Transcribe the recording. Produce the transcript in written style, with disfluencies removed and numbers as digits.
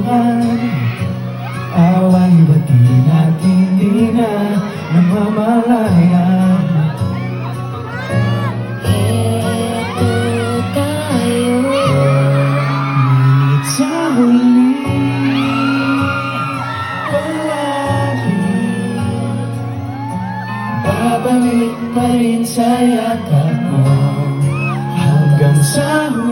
kwentuhan. Away ba't di natin di na namamalayan? Eto tayo, Ngunit sa huli, palagi babalik pa rin sa yakap mo hanggang sa huli.